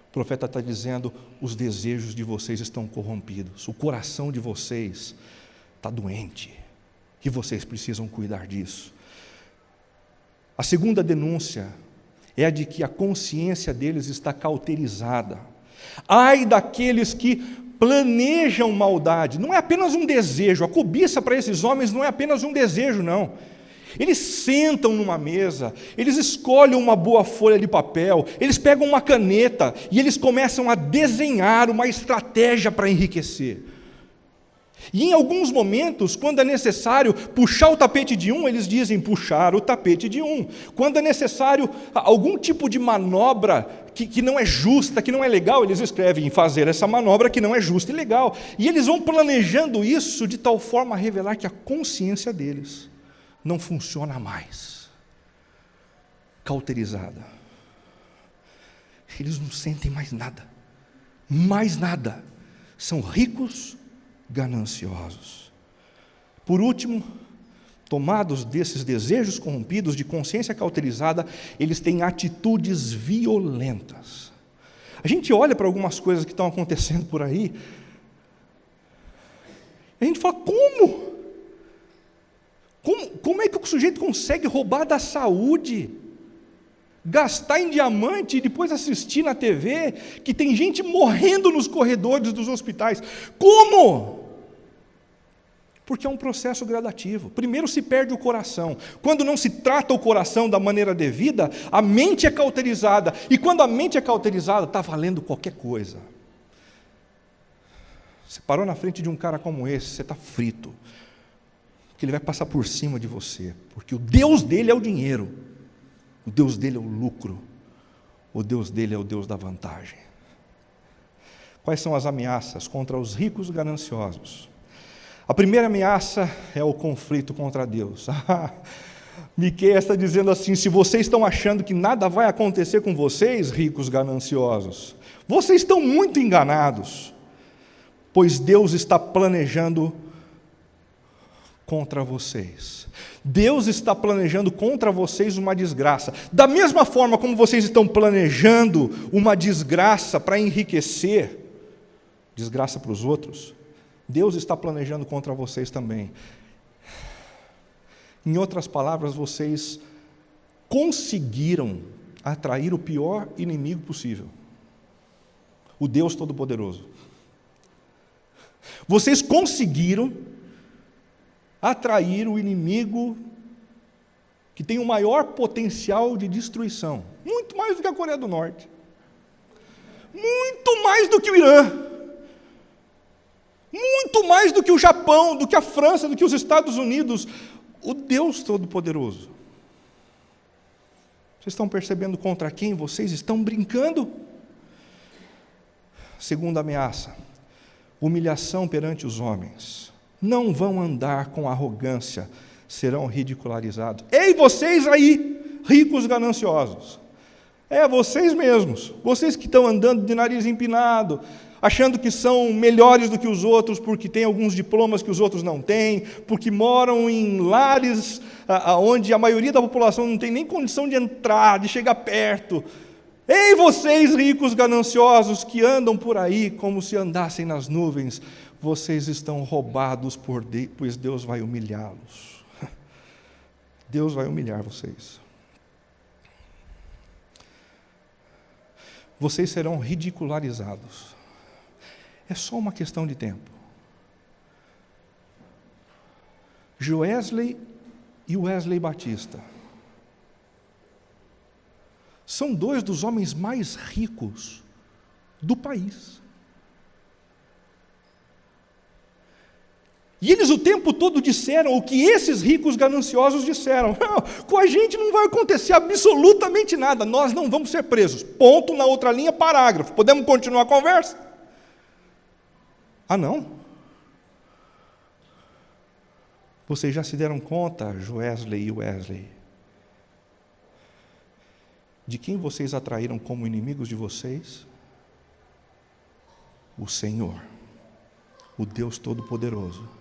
O profeta está dizendo, os desejos de vocês estão corrompidos, o coração de vocês está doente, e vocês precisam cuidar disso. A segunda denúncia é a de que a consciência deles está cauterizada. Ai daqueles que planejam maldade. Não é apenas um desejo, a cobiça para esses homens não é apenas um desejo, não. Eles sentam numa mesa, eles escolhem uma boa folha de papel, eles pegam uma caneta e eles começam a desenhar uma estratégia para enriquecer. E em alguns momentos, quando é necessário puxar o tapete de um, eles dizem puxar o tapete de um. Quando é necessário algum tipo de manobra que não é justa, que não é legal, eles escrevem fazer essa manobra que não é justa e legal. E eles vão planejando isso de tal forma a revelar que a consciência deles não funciona mais. Cauterizada. Eles não sentem mais nada. Mais nada. São ricos gananciosos. Por último, tomados desses desejos corrompidos, de consciência cauterizada, eles têm atitudes violentas. A gente olha para algumas coisas que estão acontecendo por aí, e a gente fala, como? Como é que o sujeito consegue roubar da saúde, gastar em diamante e depois assistir na TV que tem gente morrendo nos corredores dos hospitais? Como? Porque é um processo gradativo. Primeiro se perde o coração. Quando não se trata o coração da maneira devida, a mente é cauterizada. E quando a mente é cauterizada, está valendo qualquer coisa. Você parou na frente de um cara como esse, você está frito. Porque ele vai passar por cima de você. Porque o Deus dele é o dinheiro. O Deus dele é o lucro. O Deus dele é o Deus da vantagem. Quais são as ameaças contra os ricos gananciosos? A primeira ameaça é o conflito contra Deus. Miqueias está dizendo assim: se vocês estão achando que nada vai acontecer com vocês, ricos gananciosos, vocês estão muito enganados, pois Deus está planejando contra vocês. Deus está planejando contra vocês uma desgraça. Da mesma forma como vocês estão planejando uma desgraça para enriquecer, desgraça para os outros, Deus está planejando contra vocês também. Em outras palavras, vocês conseguiram atrair o pior inimigo possível, o Deus Todo-Poderoso. Vocês conseguiram atrair o inimigo que tem o maior potencial de destruição, muito mais do que a Coreia do Norte, muito mais do que o Irã, muito mais do que o Japão, do que a França, do que os Estados Unidos, o Deus Todo-Poderoso. Vocês estão percebendo contra quem vocês estão brincando? Segunda ameaça: humilhação perante os homens. Não vão andar com arrogância, serão ridicularizados. Ei, vocês aí, ricos gananciosos, vocês mesmos, vocês que estão andando de nariz empinado, achando que são melhores do que os outros, porque têm alguns diplomas que os outros não têm, porque moram em lares onde a maioria da população não tem nem condição de entrar, de chegar perto. Ei, vocês ricos gananciosos que andam por aí como se andassem nas nuvens, vocês estão roubados por Deus, pois Deus vai humilhá-los. Deus vai humilhar vocês. Vocês serão ridicularizados. É só uma questão de tempo. Joesley e Wesley Batista são dois dos homens mais ricos do país. E eles o tempo todo disseram o que esses ricos gananciosos disseram: com a gente não vai acontecer absolutamente nada, nós não vamos ser presos. Ponto, na outra linha, parágrafo. Podemos continuar a conversa? Ah, não? Vocês já se deram conta, Joesley e Wesley, de quem vocês atraíram como inimigos de vocês? O Senhor, o Deus Todo-Poderoso.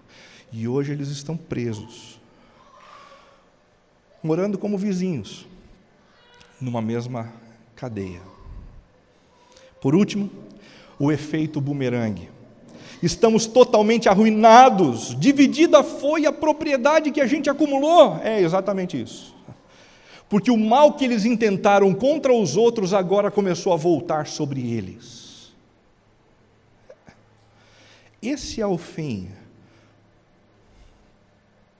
E hoje eles estão presos, morando como vizinhos, numa mesma cadeia. Por último, o efeito bumerangue. Estamos totalmente arruinados, dividida foi a propriedade que a gente acumulou. É exatamente isso. Porque o mal que eles intentaram contra os outros agora começou a voltar sobre eles. Esse é o fim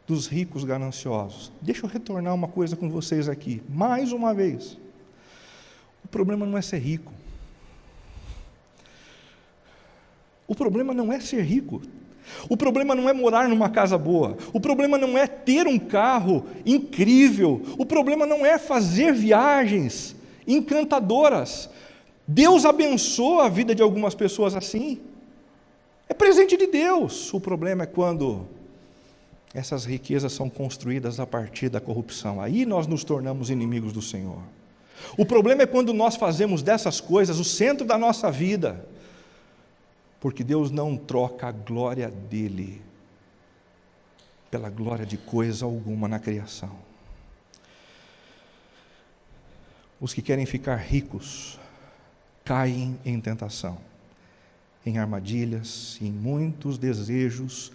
dos ricos gananciosos. Deixa eu retornar uma coisa com vocês aqui, mais uma vez. O problema não é ser rico. O problema não é ser rico. O problema não é morar numa casa boa. O problema não é ter um carro incrível. O problema não é fazer viagens encantadoras. Deus abençoa a vida de algumas pessoas assim. É presente de Deus. O problema é quando essas riquezas são construídas a partir da corrupção. Aí nós nos tornamos inimigos do Senhor. O problema é quando nós fazemos dessas coisas o centro da nossa vida, porque Deus não troca a glória dele pela glória de coisa alguma na criação. Os que querem ficar ricos caem em tentação, em armadilhas, em muitos desejos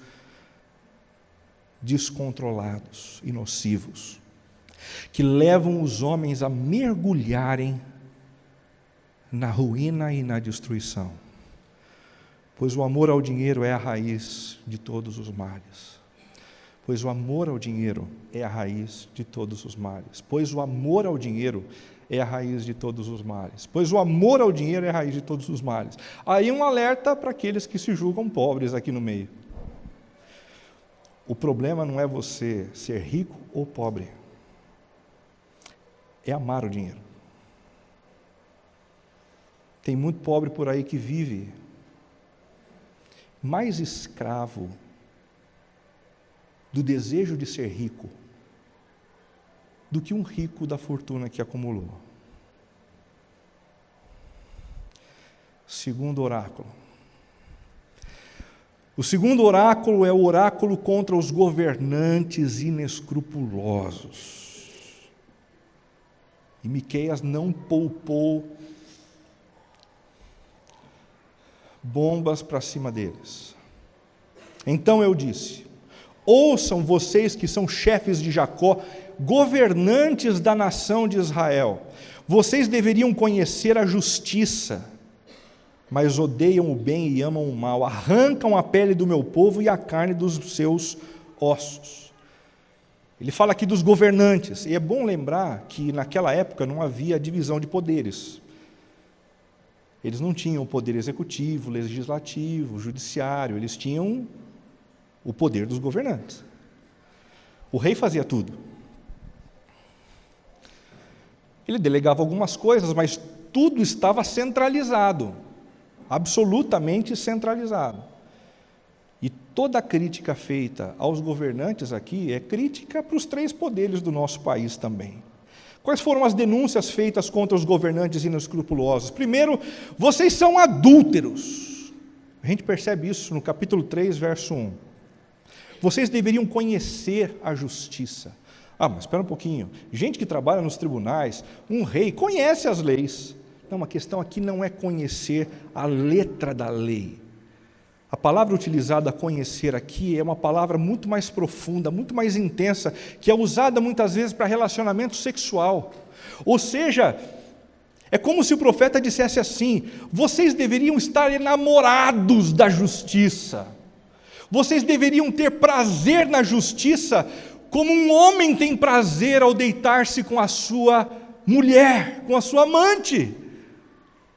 descontrolados e nocivos, que levam os homens a mergulharem na ruína e na destruição. Pois o amor ao dinheiro é a raiz de todos os males. Pois o amor ao dinheiro é a raiz de todos os males. Pois o amor ao dinheiro é a raiz de todos os males. Pois o amor ao dinheiro é a raiz de todos os males. Aí um alerta para aqueles que se julgam pobres aqui no meio. O problema não é você ser rico ou pobre. É amar o dinheiro. Tem muito pobre por aí que vive mais escravo do desejo de ser rico do que um rico da fortuna que acumulou. Segundo oráculo. O segundo oráculo é o oráculo contra os governantes inescrupulosos. E Miqueias não poupou bombas para cima deles. Então eu disse: ouçam vocês que são chefes de Jacó, governantes da nação de Israel. Vocês deveriam conhecer a justiça, mas odeiam o bem e amam o mal. Arrancam a pele do meu povo e a carne dos seus ossos. Ele fala aqui dos governantes, e é bom lembrar que naquela época não havia divisão de poderes. Eles não tinham o poder executivo, legislativo, judiciário, eles tinham o poder dos governantes. O rei fazia tudo. Ele delegava algumas coisas, mas tudo estava centralizado, absolutamente centralizado. E toda a crítica feita aos governantes aqui é crítica para os 3 poderes do nosso país também. Quais foram as denúncias feitas contra os governantes inescrupulosos? Primeiro, vocês são adúlteros. A gente percebe isso no capítulo 3, verso 1. Vocês deveriam conhecer a justiça. Mas espera um pouquinho. Gente que trabalha nos tribunais, um rei, conhece as leis. Não, a questão aqui não é conhecer a letra da lei. A palavra utilizada a conhecer aqui é uma palavra muito mais profunda, muito mais intensa, que é usada muitas vezes para relacionamento sexual. Ou seja, é como se o profeta dissesse assim: vocês deveriam estar enamorados da justiça. Vocês deveriam ter prazer na justiça, como um homem tem prazer ao deitar-se com a sua mulher, com a sua amante.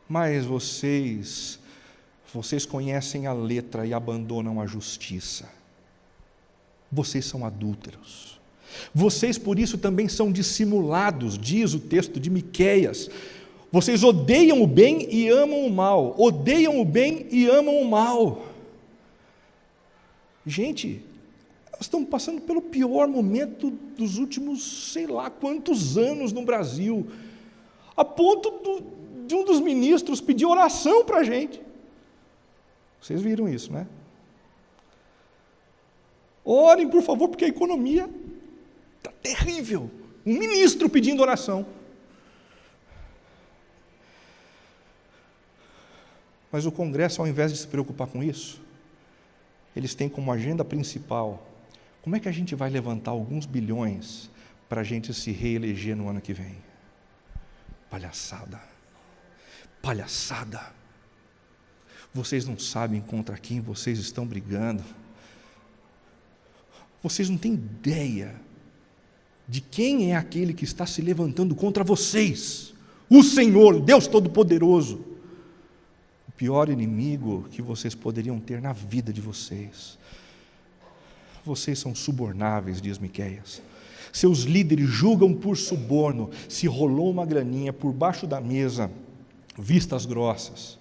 Mas vocês conhecem a letra e abandonam a justiça. Vocês são adúlteros. Vocês, por isso, também são dissimulados, diz o texto de Miqueias. Vocês odeiam o bem e amam o mal. Odeiam o bem e amam o mal. Gente, nós estamos passando pelo pior momento dos últimos, sei lá quantos anos no Brasil, a ponto de um dos ministros pedir oração para a gente. Vocês viram isso, né? Orem, por favor, porque a economia está terrível. Um ministro pedindo oração. Mas o Congresso, ao invés de se preocupar com isso, eles têm como agenda principal: como é que a gente vai levantar alguns bilhões para a gente se reeleger no ano que vem? Palhaçada. Palhaçada. Vocês não sabem contra quem vocês estão brigando. Vocês não têm ideia de quem é aquele que está se levantando contra vocês. O Senhor, Deus Todo-Poderoso. O pior inimigo que vocês poderiam ter na vida de vocês. Vocês são subornáveis, diz Miqueias. Seus líderes julgam por suborno. Se rolou uma graninha por baixo da mesa, vistas grossas.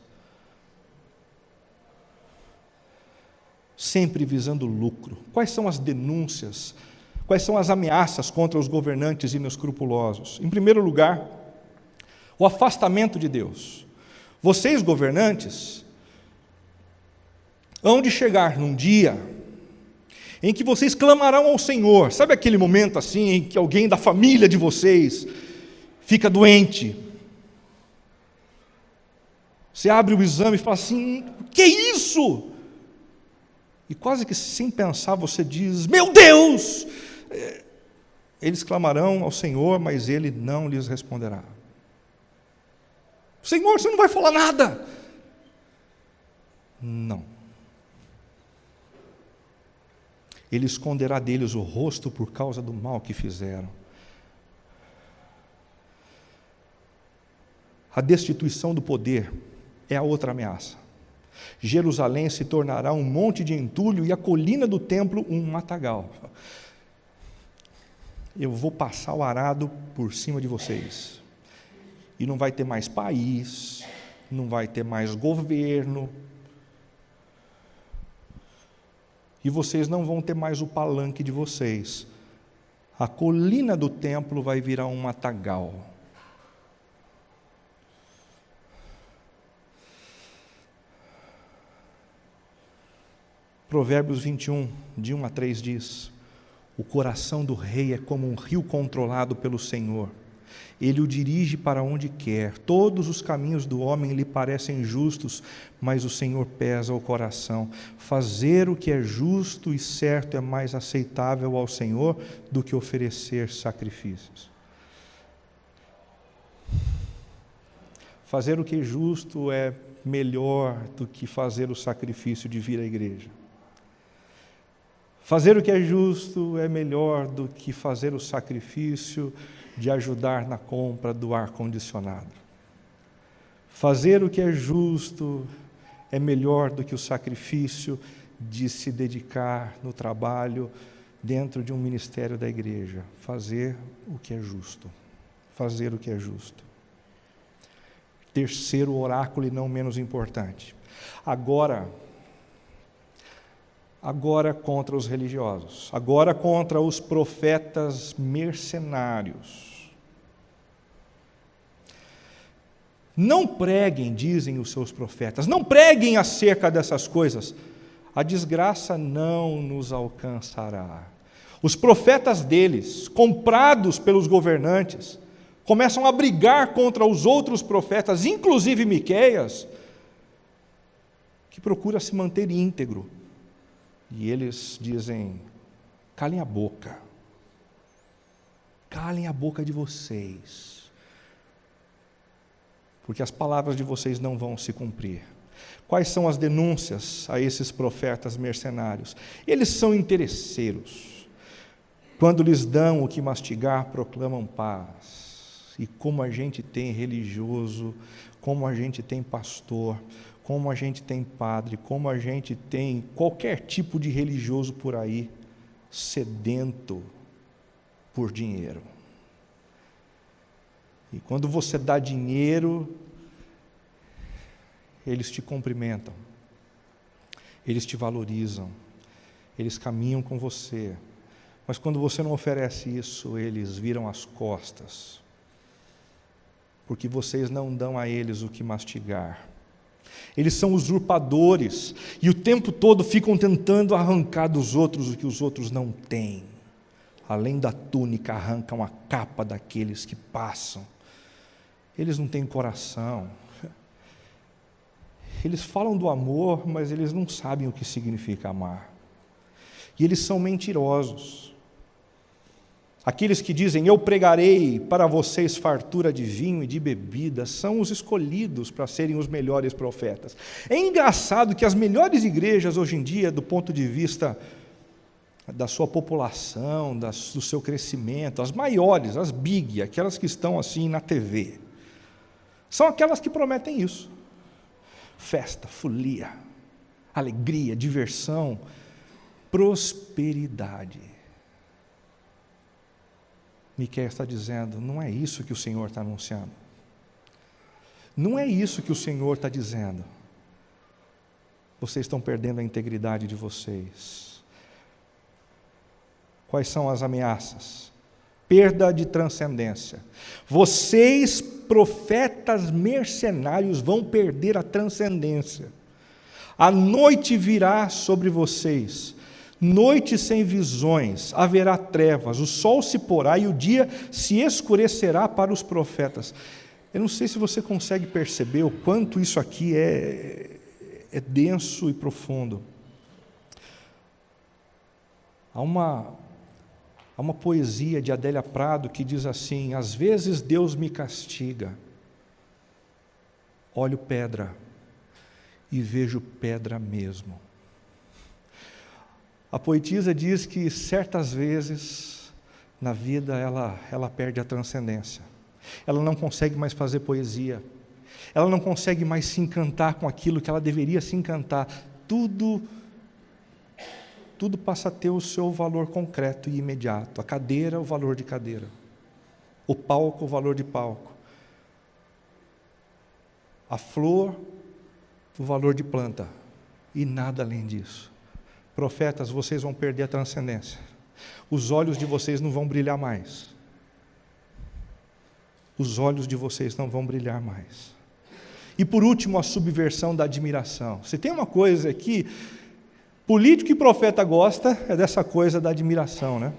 Sempre visando lucro. Quais são as denúncias? Quais são as ameaças contra os governantes inescrupulosos? Em primeiro lugar, o afastamento de Deus. Vocês, governantes, hão de chegar num dia em que vocês clamarão ao Senhor. Sabe aquele momento assim em que alguém da família de vocês fica doente? Você abre o exame e fala assim: que é isso? E quase que sem pensar você diz: meu Deus! Eles clamarão ao Senhor, mas Ele não lhes responderá. Senhor, você não vai falar nada? Não. Ele esconderá deles o rosto por causa do mal que fizeram. A destituição do poder é a outra ameaça. Jerusalém se tornará um monte de entulho e a colina do templo um matagal. Eu vou passar o arado por cima de vocês. E não vai ter mais país, não vai ter mais governo. E vocês não vão ter mais o palanque de vocês. A colina do templo vai virar um matagal. Provérbios 21, de 1 a 3 diz: o coração do rei é como um rio controlado pelo Senhor. Ele o dirige para onde quer. Todos os caminhos do homem lhe parecem justos, mas o Senhor pesa o coração. Fazer o que é justo e certo é mais aceitável ao Senhor do que oferecer sacrifícios. Fazer o que é justo é melhor do que fazer o sacrifício de vir à igreja. Fazer o que é justo é melhor do que fazer o sacrifício de ajudar na compra do ar-condicionado. Fazer o que é justo é melhor do que o sacrifício de se dedicar no trabalho dentro de um ministério da igreja. Fazer o que é justo. Fazer o que é justo. Terceiro oráculo e não menos importante. Agora contra os religiosos, agora contra os profetas mercenários. Não preguem, dizem os seus profetas, não preguem acerca dessas coisas, a desgraça não nos alcançará. Os profetas deles, comprados pelos governantes, começam a brigar contra os outros profetas, inclusive Miqueias, que procura se manter íntegro. E eles dizem: calem a boca de vocês, porque as palavras de vocês não vão se cumprir. Quais são as denúncias a esses profetas mercenários? Eles são interesseiros. Quando lhes dão o que mastigar, proclamam paz. E como a gente tem religioso, como a gente tem pastor, como a gente tem padre, como a gente tem qualquer tipo de religioso por aí, sedento por dinheiro. E quando você dá dinheiro, eles te cumprimentam, eles te valorizam, eles caminham com você. Mas quando você não oferece isso, eles viram as costas, porque vocês não dão a eles o que mastigar. Eles são usurpadores e o tempo todo ficam tentando arrancar dos outros o que os outros não têm. Além da túnica, arrancam a capa daqueles que passam. Eles não têm coração. Eles falam do amor, mas eles não sabem o que significa amar. E eles são mentirosos. Aqueles que dizem: eu pregarei para vocês fartura de vinho e de bebida, são os escolhidos para serem os melhores profetas. É engraçado que as melhores igrejas hoje em dia, do ponto de vista da sua população, do seu crescimento, as maiores, as big, aquelas que estão assim na TV, são aquelas que prometem isso: festa, folia, alegria, diversão, prosperidade. Miqueias está dizendo: não é isso que o Senhor está anunciando. Não é isso que o Senhor está dizendo. Vocês estão perdendo a integridade de vocês. Quais são as ameaças? Perda de transcendência. Vocês, profetas mercenários, vão perder a transcendência. A noite virá sobre vocês. Noite sem visões, haverá trevas, o sol se porá e o dia se escurecerá para os profetas. Eu não sei se você consegue perceber o quanto isso aqui é denso e profundo. Há uma poesia de Adélia Prado que diz assim: às vezes Deus me castiga, olho pedra e vejo pedra mesmo. A poetisa diz que certas vezes na vida ela perde a transcendência. Ela não consegue mais fazer poesia. Ela não consegue mais se encantar com aquilo que ela deveria se encantar. Tudo passa a ter o seu valor concreto e imediato. A cadeira, o valor de cadeira. O palco, o valor de palco. A flor, o valor de planta. E nada além disso. Profetas, vocês vão perder a transcendência. Os olhos de vocês não vão brilhar mais. Os olhos de vocês não vão brilhar mais. E por último, a subversão da admiração. Se tem uma coisa aqui, político e profeta gosta, é dessa coisa da admiração, né?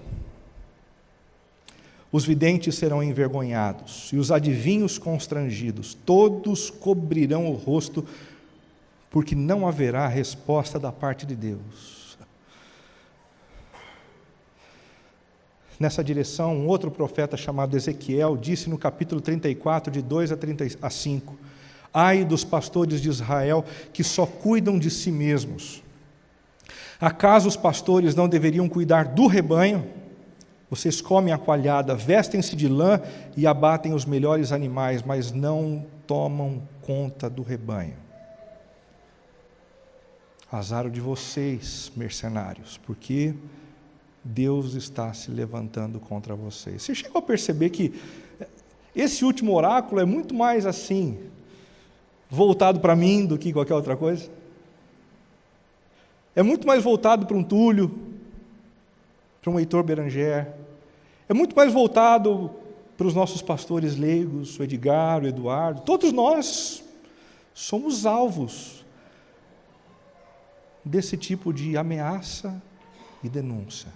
Os videntes serão envergonhados, e os adivinhos constrangidos, todos cobrirão o rosto, porque não haverá resposta da parte de Deus. Nessa direção, um outro profeta chamado Ezequiel disse no capítulo 34, de 2 a 5, ai dos pastores de Israel que só cuidam de si mesmos. Acaso os pastores não deveriam cuidar do rebanho? Vocês comem a coalhada, vestem-se de lã e abatem os melhores animais, mas não tomam conta do rebanho. Azar de vocês, mercenários, porque Deus está se levantando contra vocês. Você chegou a perceber que esse último oráculo é muito mais assim, voltado para mim do que qualquer outra coisa? É muito mais voltado para um Túlio, para um Heitor Beranger, é muito mais voltado para os nossos pastores leigos, o Edgar, o Eduardo. Todos nós somos alvos desse tipo de ameaça e denúncia.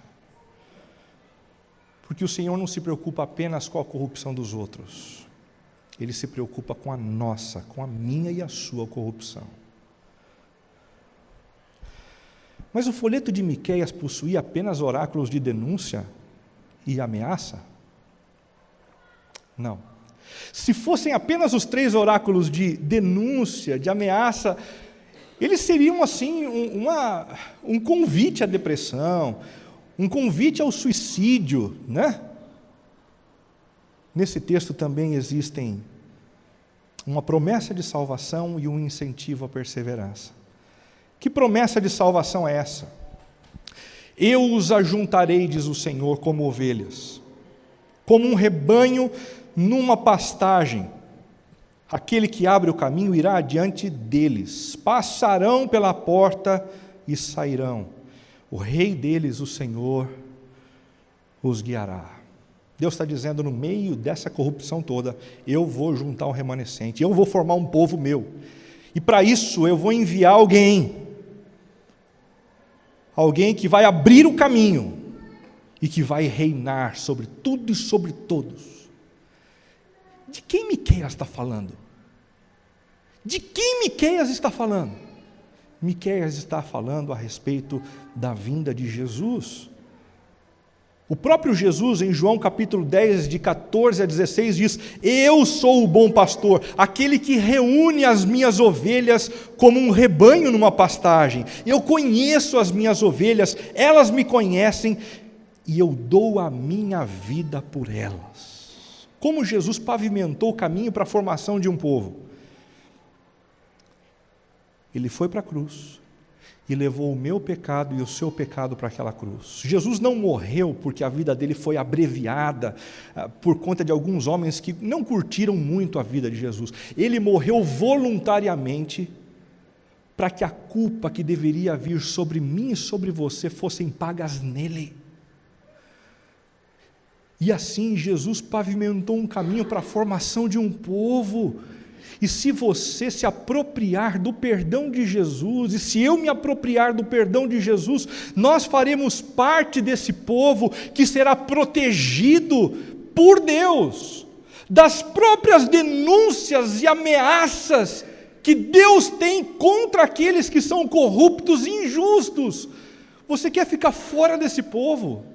Porque o Senhor não se preocupa apenas com a corrupção dos outros, Ele se preocupa com a nossa, com a minha e a sua corrupção. Mas o folheto de Miqueias possuía apenas oráculos de denúncia e ameaça? Não. Se fossem apenas os 3 oráculos de denúncia, de ameaça, eles seriam assim um convite à depressão, um convite ao suicídio, né? Nesse texto também existem uma promessa de salvação e um incentivo à perseverança. Que promessa de salvação é essa? Eu os ajuntarei, diz o Senhor, como ovelhas, como um rebanho numa pastagem. Aquele que abre o caminho irá adiante deles, passarão pela porta e sairão. O rei deles, o Senhor, os guiará. Deus está dizendo, no meio dessa corrupção toda, eu vou juntar um remanescente, eu vou formar um povo meu. E para isso eu vou enviar alguém que vai abrir o caminho e que vai reinar sobre tudo e sobre todos. De quem Miqueias está falando? De quem Miqueias está falando? Miqueias está falando a respeito da vinda de Jesus. O próprio Jesus, em João capítulo 10, de 14 a 16, diz, eu sou o bom pastor, aquele que reúne as minhas ovelhas como um rebanho numa pastagem. Eu conheço as minhas ovelhas, elas me conhecem, e eu dou a minha vida por elas. Como Jesus pavimentou o caminho para a formação de um povo. Ele foi para a cruz e levou o meu pecado e o seu pecado para aquela cruz. Jesus não morreu porque a vida dele foi abreviada por conta de alguns homens que não curtiram muito a vida de Jesus. Ele morreu voluntariamente para que a culpa que deveria vir sobre mim e sobre você fossem pagas nele. E assim Jesus pavimentou um caminho para a formação de um povo. E se você se apropriar do perdão de Jesus, e se eu me apropriar do perdão de Jesus, nós faremos parte desse povo que será protegido por Deus. das próprias denúncias e ameaças que Deus tem contra aqueles que são corruptos e injustos. Você quer ficar fora desse povo?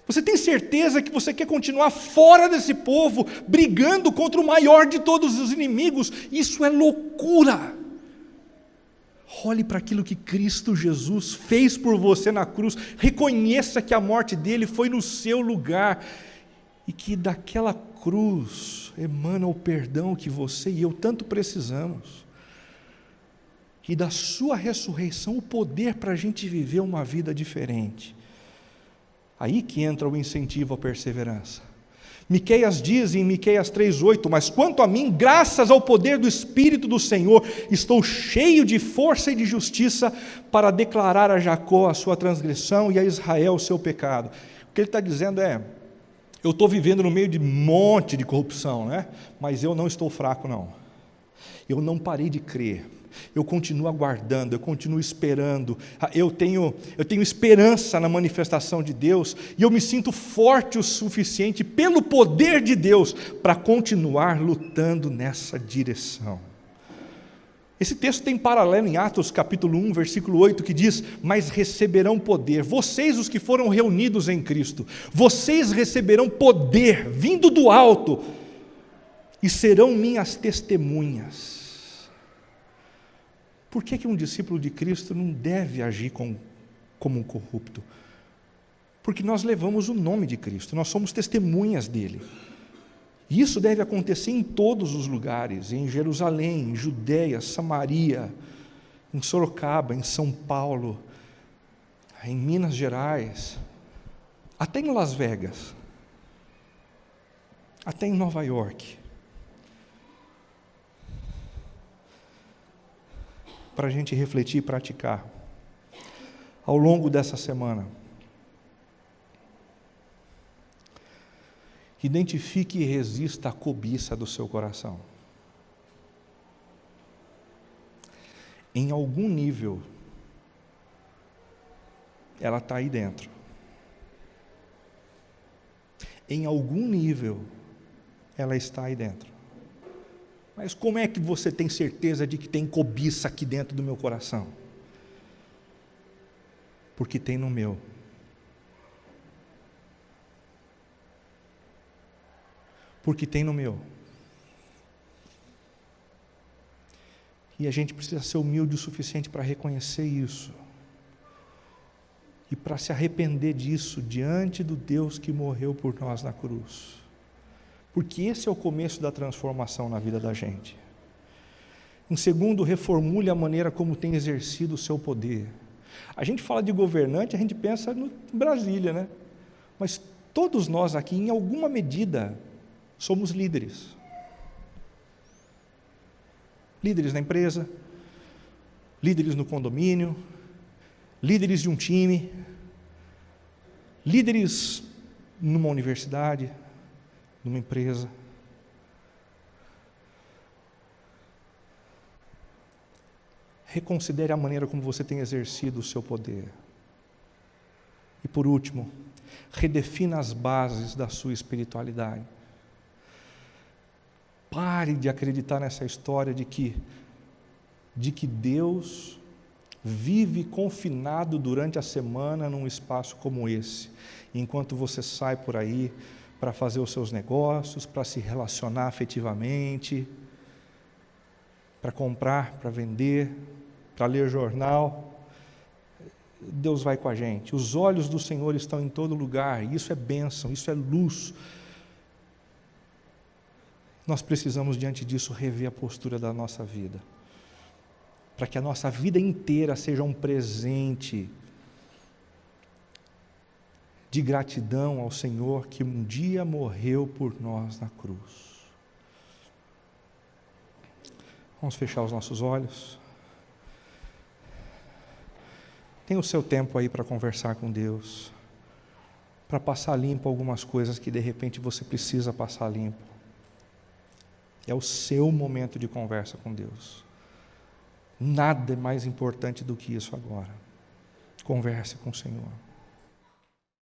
Você tem certeza que você quer continuar fora desse povo, brigando contra o maior de todos os inimigos? Isso é loucura. Olhe para aquilo que Cristo Jesus fez por você na cruz, reconheça que a morte dele foi no seu lugar, e que daquela cruz emana o perdão que você e eu tanto precisamos, e da sua ressurreição o poder para a gente viver uma vida diferente. Aí que entra o incentivo à perseverança. Miqueias diz em Miqueias 3,8: mas quanto a mim, graças ao poder do Espírito do Senhor, estou cheio de força e de justiça para declarar a Jacó a sua transgressão e a Israel o seu pecado. O que ele está dizendo é: eu estou vivendo no meio de um monte de corrupção, né? Mas eu não estou fraco, não. Eu não parei de crer. Eu continuo aguardando, eu continuo esperando, eu tenho esperança na manifestação de Deus, e eu me sinto forte o suficiente pelo poder de Deus para continuar lutando nessa direção. Esse texto tem paralelo em Atos capítulo 1, versículo 8, que diz: mas receberão poder, vocês os que foram reunidos em Cristo, vocês receberão poder vindo do alto, e serão minhas testemunhas. Por que um discípulo de Cristo não deve agir como um corrupto? Porque nós levamos o nome de Cristo, nós somos testemunhas dele. E isso deve acontecer em todos os lugares, em Jerusalém, em Judeia, Samaria, em Sorocaba, em São Paulo, em Minas Gerais, até em Las Vegas, até em Nova York. Para a gente refletir e praticar ao longo dessa semana. Identifique e resista à cobiça do seu coração. Em algum nível, ela está aí dentro. Em algum nível, ela está aí dentro. Mas como é que você tem certeza de que tem cobiça aqui dentro do meu coração? Porque tem no meu. Porque tem no meu. E a gente precisa ser humilde o suficiente para reconhecer isso. E para se arrepender disso diante do Deus que morreu por nós na cruz. Porque esse é o começo da transformação na vida da gente. Em segundo, reformule a maneira como tem exercido o seu poder. A gente fala de governante, a gente pensa no Brasília, né? Mas todos nós aqui, em alguma medida, somos líderes. Líderes na empresa, líderes no condomínio, líderes de um time, líderes numa universidade, numa empresa. Reconsidere a maneira como você tem exercido o seu poder. E por último, redefina as bases da sua espiritualidade. Pare de acreditar nessa história de que Deus vive confinado durante a semana num espaço como esse, enquanto você sai por aí para fazer os seus negócios, para se relacionar afetivamente, para comprar, para vender, para ler jornal. Deus vai com a gente. Os olhos do Senhor estão em todo lugar, e isso é bênção, isso é luz. Nós precisamos, diante disso, rever a postura da nossa vida, para que a nossa vida inteira seja um presente de gratidão ao Senhor que um dia morreu por nós na cruz. Vamos fechar os nossos olhos. Tem o seu tempo aí para conversar com Deus, para passar limpo algumas coisas que de repente você precisa passar limpo. É o seu momento de conversa com Deus. Nada é mais importante do que isso agora. Converse com o Senhor.